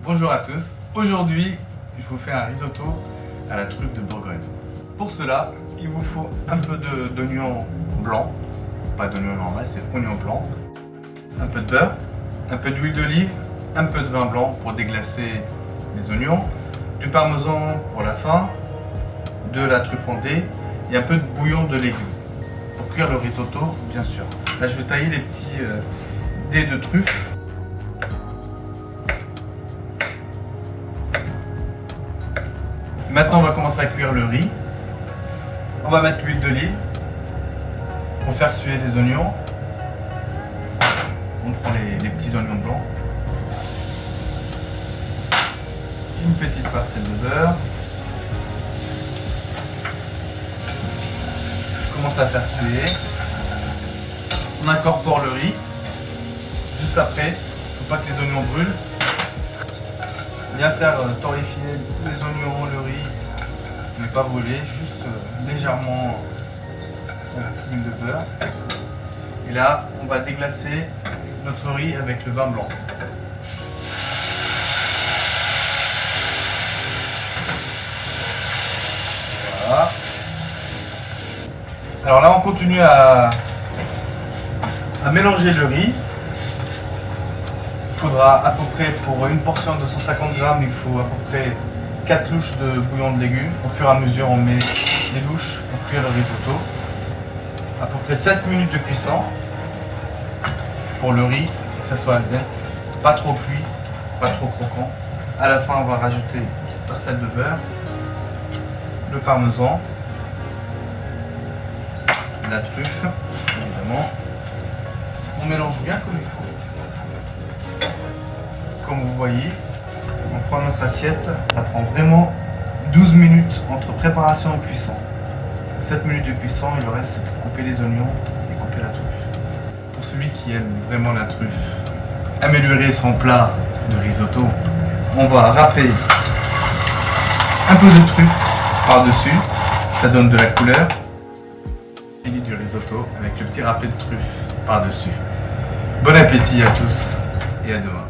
Bonjour à tous, aujourd'hui je vous fais un risotto à la truffe de Bourgogne. Pour cela, il vous faut un peu d'oignon blanc, pas d'oignon normal, c'est oignon blanc, un peu de beurre, un peu d'huile d'olive, un peu de vin blanc pour déglacer les oignons, du parmesan pour la fin, de la truffe en dés et un peu de bouillon de légumes pour cuire le risotto bien sûr. Là je vais tailler les petits dés de truffe. Maintenant on va commencer à cuire le riz. On va mettre l'huile d'olive pour faire suer les oignons. On prend les petits oignons blancs. Une petite parcelle de beurre. Je commence à faire suer. On incorpore le riz. Juste après, il ne faut pas que les oignons brûlent. Bien faire torréfier les oignons, le riz, ne pas brûler, juste légèrement l'huile de beurre. Et là, on va déglacer notre riz avec le vin blanc. Voilà. Alors là, on continue à mélanger le riz. Il faudra à peu près, pour une portion de 150 grammes, il faut à peu près 4 louches de bouillon de légumes. Au fur et à mesure, on met les louches pour cuire le risotto. À peu près 7 minutes de cuisson pour le riz, que ça soit al dente, pas trop cuit, pas trop croquant. À la fin, on va rajouter une petite parcelle de beurre, le parmesan, la truffe, évidemment. On mélange bien comme il faut. Comme vous voyez, on prend notre assiette, ça prend vraiment 12 minutes entre préparation et cuisson. 7 minutes de cuisson, il reste pour couper les oignons et couper la truffe. Pour celui qui aime vraiment la truffe, améliorer son plat de risotto, on va râper un peu de truffe par-dessus, ça donne de la couleur. Fini du risotto avec le petit râpé de truffe par-dessus. Bon appétit à tous et à demain.